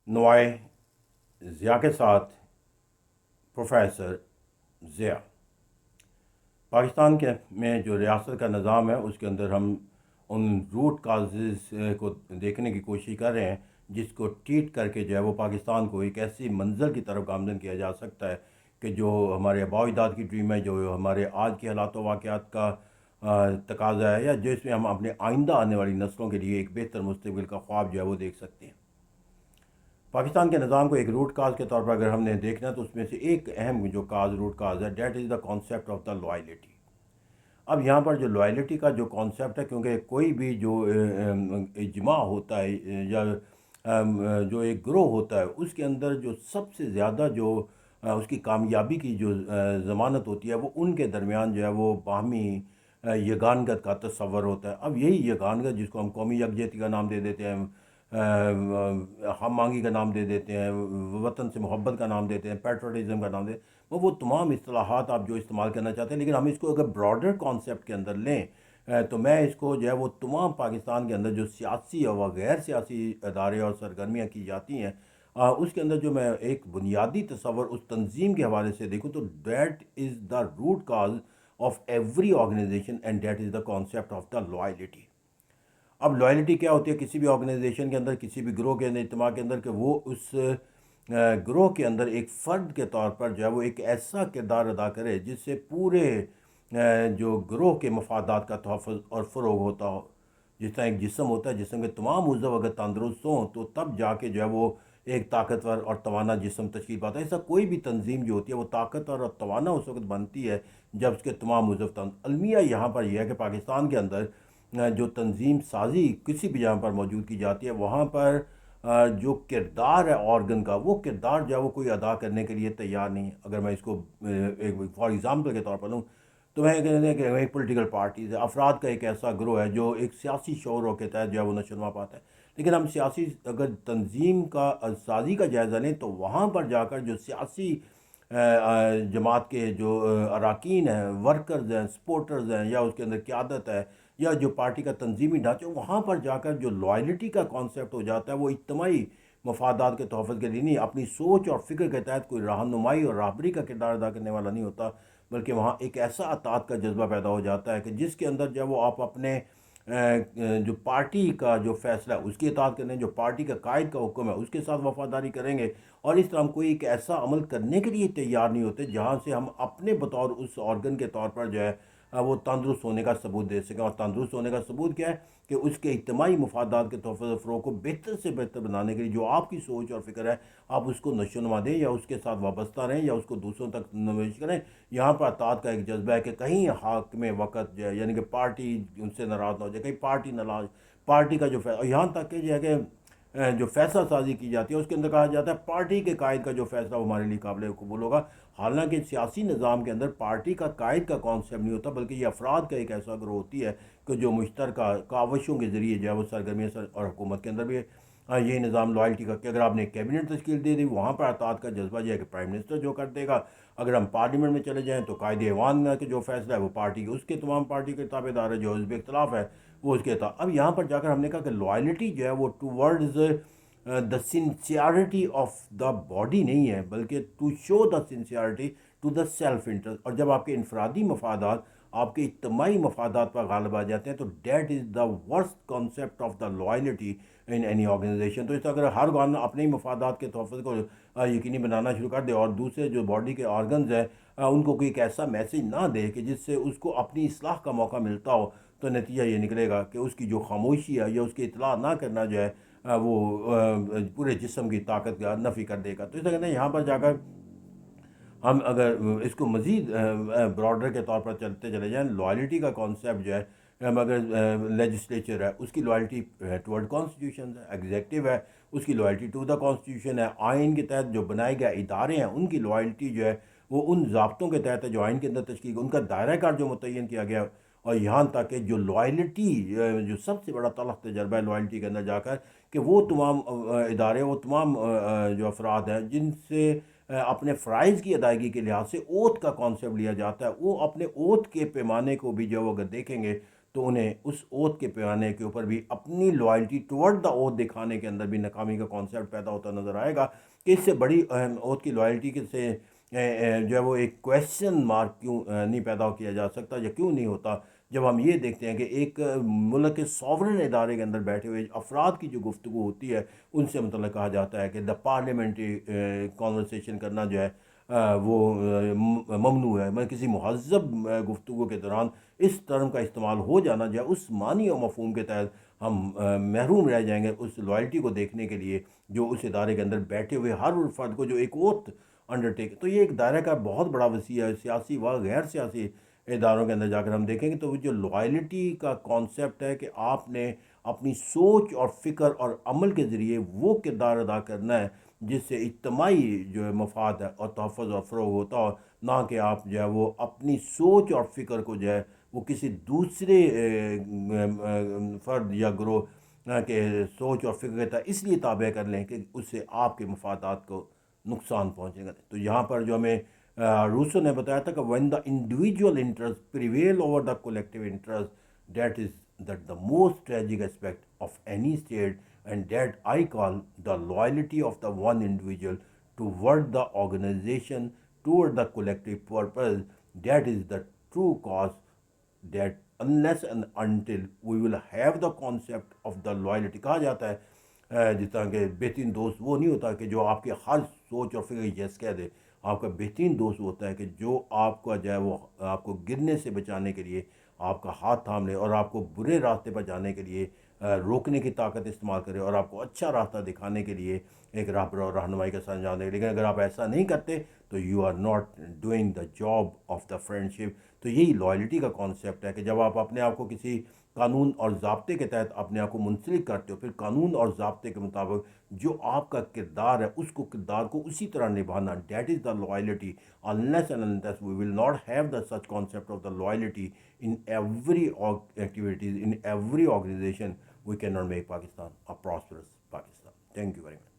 نوائے ضیاء کے ساتھ پروفیسر ضیاء۔ پاکستان کے میں جو ریاست کا نظام ہے اس کے اندر ہم ان روٹ کازز کو دیکھنے کی کوشش کر رہے ہیں جس کو ٹریٹ کر کے جو ہے وہ پاکستان کو ایک ایسی منزل کی طرف گامزن کیا جا سکتا ہے کہ جو ہمارے آباء و اجداد کی ڈریم ہے، جو ہمارے آج کے حالات و واقعات کا تقاضا ہے، یا جس میں ہم اپنے آئندہ آنے والی نسلوں کے لیے ایک بہتر مستقبل کا خواب جو ہے وہ دیکھ سکتے ہیں۔ پاکستان کے نظام کو ایک روٹ کاز کے طور پر اگر ہم نے دیکھنا تو اس میں سے ایک اہم جو روٹ کاز ہے، that is the concept of the loyalty. اب یہاں پر جو لائلٹی کا جو کانسیپٹ ہے، کیونکہ کوئی بھی جو اجماع ہوتا ہے یا جو ایک گروہ ہوتا ہے، اس کے اندر جو سب سے زیادہ جو اس کی کامیابی کی جو ضمانت ہوتی ہے وہ ان کے درمیان جو ہے وہ باہمی یگانگت کا تصور ہوتا ہے۔ اب یہی یگانگت جس کو ہم قومی یکجہتی کا نام دے دیتے ہیں، ہم آہنگی کا نام دے دیتے ہیں، وطن سے محبت کا نام دیتے ہیں، پیٹریوٹزم کا نام دیتے ہیں، وہ تمام اصطلاحات آپ جو استعمال کرنا چاہتے ہیں، لیکن ہم اس کو اگر براڈر کانسیپٹ کے اندر لیں تو میں اس کو جو ہے وہ تمام پاکستان کے اندر جو سیاسی اور غیر سیاسی ادارے اور سرگرمیاں کی جاتی ہیں، اس کے اندر جو میں ایک بنیادی تصور اس تنظیم کے حوالے سے دیکھوں تو that is the root cause of every organization and that is the concept of the loyalty. اب لائلٹی کیا ہوتی ہے کسی بھی آرگنائزیشن کے اندر، کسی بھی گروہ کے اندر، اجتماع کے اندر، کہ وہ اس گروہ کے اندر ایک فرد کے طور پر جو ہے وہ ایک ایسا کردار ادا کرے جس سے پورے جو گروہ کے مفادات کا تحفظ اور فروغ ہوتا ہو۔ جس طرح ایک جسم ہوتا ہے، جسم کے تمام عضو اگر تندرست ہوں تو تب جا کے جو ہے وہ ایک طاقتور اور توانا جسم تشکیل پاتا ہے۔ ایسا کوئی بھی تنظیم جو ہوتی ہے وہ طاقتور اور توانا اس وقت بنتی ہے جب اس کے تمام عضو المیہ یہاں پر یہ ہے کہ پاکستان کے اندر جو تنظیم سازی کسی بھی جگہ پر موجود کی جاتی ہے، وہاں پر جو کردار ہے آرگن کا، وہ کردار جو ہے وہ کوئی ادا کرنے کے لیے تیار نہیں ہے۔ اگر میں اس کو ایک فار ایگزامپل کے طور پر لوں تو میں کہتے ہیں کہ ایک پولیٹیکل پارٹیز ہے، افراد کا ایک ایسا گروہ ہے جو ایک سیاسی شعور کے تحت جو ہے وہ نشو نما پاتا ہے، لیکن ہم سیاسی اگر تنظیم کا سازی کا جائزہ لیں تو وہاں پر جا کر جو سیاسی جماعت کے جو اراکین ہیں، ورکرز ہیں، سپورٹرز ہیں، یا اس کے اندر قیادت ہے، یا جو پارٹی کا تنظیمی ڈھانچہ، وہاں پر جا کر جو لائلٹی کا کانسیپٹ ہو جاتا ہے وہ اجتماعی مفادات کے تحفظ کے لیے نہیں، اپنی سوچ اور فکر کے تحت کوئی رہنمائی اور رہبری کا کردار ادا کرنے والا نہیں ہوتا، بلکہ وہاں ایک ایسا اطاعت کا جذبہ پیدا ہو جاتا ہے کہ جس کے اندر جب وہ آپ اپنے جو پارٹی کا جو فیصلہ ہے اس کی اطاعت کریں، جو پارٹی کا قائد کا حکم ہے اس کے ساتھ وفاداری کریں گے، اور اس طرح ہم کوئی ایک ایسا عمل کرنے کے لیے تیار نہیں ہوتے جہاں سے ہم اپنے بطور اس آرگن کے طور پر جو ہے وہ تندرست ہونے کا ثبوت دے سکیں۔ اور تندرست ہونے کا ثبوت کیا ہے کہ اس کے اجتماعی مفادات کے تحفظ و فروغ کو بہتر سے بہتر بنانے کے لیے جو آپ کی سوچ اور فکر ہے آپ اس کو نشو نما دیں، یا اس کے ساتھ وابستہ رہیں، یا اس کو دوسروں تک نمائش کریں۔ یہاں پر اطاعت کا ایک جذبہ ہے کہ کہیں حاکم وقت جو ہے، یعنی کہ پارٹی ان سے ناراض نہ ہو جائے، کہیں پارٹی ناراض، پارٹی کا جو فیصلہ، یہاں تک کہ جو ہے کہ جو فیصلہ سازی کی جاتی ہے اس کے اندر کہا جاتا ہے پارٹی کے قائد کا جو فیصلہ وہ ہمارے لیے قابل قبول ہوگا۔ حالانکہ سیاسی نظام کے اندر پارٹی کا قائد کا کانسیپٹ نہیں ہوتا، بلکہ یہ افراد کا ایک ایسا گروہ ہوتی ہے کہ جو مشترکہ کاوشوں کے ذریعے جو ہے وہ سرگرمیاں اور حکومت کے اندر بھی یہ نظام لائلٹی کا کہ اگر آپ نے کیبنٹ تشکیل دے دی، وہاں پر اطاعت کا جذبہ یہ ہے کہ پرائم منسٹر جو کر دے گا۔ اگر ہم پارلیمنٹ میں چلے جائیں تو قائد ایوان کے جو فیصلہ ہے وہ پارٹی کے، اس کے تمام پارٹی کے تابع دار ہے، جو حزب اختلاف ہے وہ اس کے تھا۔ اب یہاں پر جا کر ہم نے کہا کہ لائلٹی جو ہے وہ towards the sincerity of the body نہیں ہے، بلکہ to show the sincerity to the self interest. اور جب آپ کے انفرادی مفادات آپ کے اجتماعی مفادات پر غالب آ جاتے ہیں تو that is the worst concept of the loyalty in any organization. تو اس طرح اگر ہر گورنمنٹ اپنے ہی مفادات کے تحفظ کو یقینی بنانا شروع کر دے اور دوسرے جو باڈی کے آرگنز ہیں ان کو کوئی ایک ایسا میسج نہ دے کہ جس سے اس کو اپنی اصلاح کا موقع ملتا ہو، تو نتیجہ یہ نکلے گا کہ اس کی جو خاموشی ہے یا اس کی اطلاع نہ کرنا جو ہے وہ پورے جسم کی طاقت کا نفی کر دے گا۔ تو اس طرح یہاں پر جا کر ہم اگر اس کو مزید براڈر کے طور پر چلتے چلے جائیں، لائلٹی کا کانسیپٹ جو ہے ہم اگر لیجسلیچر ہے اس کی لائلٹی ٹورڈ کانسٹیٹیوشن ہے، ایگزیکٹو ہے اس کی لائلٹی ٹو دا کانسٹیٹیوشن ہے، آئین کے تحت جو بنائے گئے ادارے ہیں ان کی لائلٹی جو ہے وہ ان ضابطوں کے تحت ہے جو آئین کے اندر تشکیل، ان کا دائرہ کار جو متعین کیا گیا، اور یہاں تک کہ جو لائلٹی جو سب سے بڑا تلخ تجربہ ہے لائلٹی کے اندر جا کر کہ وہ تمام ادارے، وہ تمام جو افراد ہیں جن سے اپنے فرائض کی ادائیگی کے لحاظ سے اوتھ کا کانسیپٹ لیا جاتا ہے، وہ اپنے اوتھ کے پیمانے کو بھی جو اگر دیکھیں گے تو انہیں اس اوتھ کے پیمانے کے اوپر بھی اپنی لائلٹی ٹورڈ دا اوتھ دکھانے کے اندر بھی ناکامی کا کانسیپٹ پیدا ہوتا نظر آئے گا کہ اس سے بڑی اہم اوتھ کی لائلٹی کے سے جو ہے وہ ایک کویشچن مارک کیوں نہیں پیدا کیا جا سکتا یا کیوں نہیں ہوتا، جب ہم یہ دیکھتے ہیں کہ ایک ملک کے ساورن ادارے کے اندر بیٹھے ہوئے افراد کی جو گفتگو ہوتی ہے ان سے متعلق کہا جاتا ہے کہ دا پارلیمنٹری کانورسیشن کرنا جو ہے وہ ممنوع ہے۔ میں کسی مہذب گفتگو کے دوران اس ٹرم کا استعمال ہو جانا جو ہے اس معنی و مفہوم کے تحت ہم محروم رہ جائیں گے اس لائلٹی کو دیکھنے کے لیے جو اس ادارے کے اندر بیٹھے ہوئے ہر فرد کو جو ایک اوتھ انڈرٹیک۔ تو یہ ایک دائرہ کا بہت بڑا وسیع ہے، سیاسی و غیر سیاسی اداروں کے اندر جا کر ہم دیکھیں گے تو وہ جو لائلٹی کا کانسیپٹ ہے کہ آپ نے اپنی سوچ اور فکر اور عمل کے ذریعے وہ کردار ادا کرنا ہے جس سے اجتماعی جو ہے مفاد ہے اور تحفظ اور فروغ ہوتا ہو، نہ کہ آپ جو ہے وہ اپنی سوچ اور فکر کو جو ہے وہ کسی دوسرے فرد یا گروہ کے سوچ اور فکر کے تحت اس لیے تابع کر لیں کہ اس سے آپ کے مفادات کو نقصان پہنچے گا۔ تو یہاں پر جو ہمیں روسو نے بتایا تھا کہ when the individual interest prevail over the collective interest, that the most tragic aspect of any state, and that I call the loyalty of the one individual toward the organization, toward the collective purpose, that is the true cause that unless and until we will have the concept of the loyalty۔ کہا جاتا ہے جس طرح کہ بہترین دوست وہ نہیں ہوتا کہ جو آپ کے ہر سوچ اور فکر یس کہہ دے، آپ کا بہترین دوست ہوتا ہے کہ جو آپ کا جو ہے وہ آپ کو گرنے سے بچانے کے لیے آپ کا ہاتھ تھام لے اور آپ کو برے راستے پر جانے کے لیے روکنے کی طاقت استعمال کرے اور آپ کو اچھا راستہ دکھانے کے لیے ایک رہبر اور رہنمائی کا سر انجام دے۔ لیکن اگر آپ ایسا نہیں کرتے تو you are not doing the job of the friendship. تو یہی لائلٹی کا کانسیپٹ ہے کہ جب آپ اپنے آپ کو کسی قانون اور ضابطے کے تحت اپنے آپ کو منسلک کرتے ہو، پھر قانون اور ضابطے کے مطابق جو آپ کا کردار ہے اس کو کردار کو اسی طرح نبھانا، that is the loyalty. unless and unless we will not have the such concept of the loyalty in every activities, in every organization, we cannot make Pakistan a prosperous Pakistan. Thank you very much.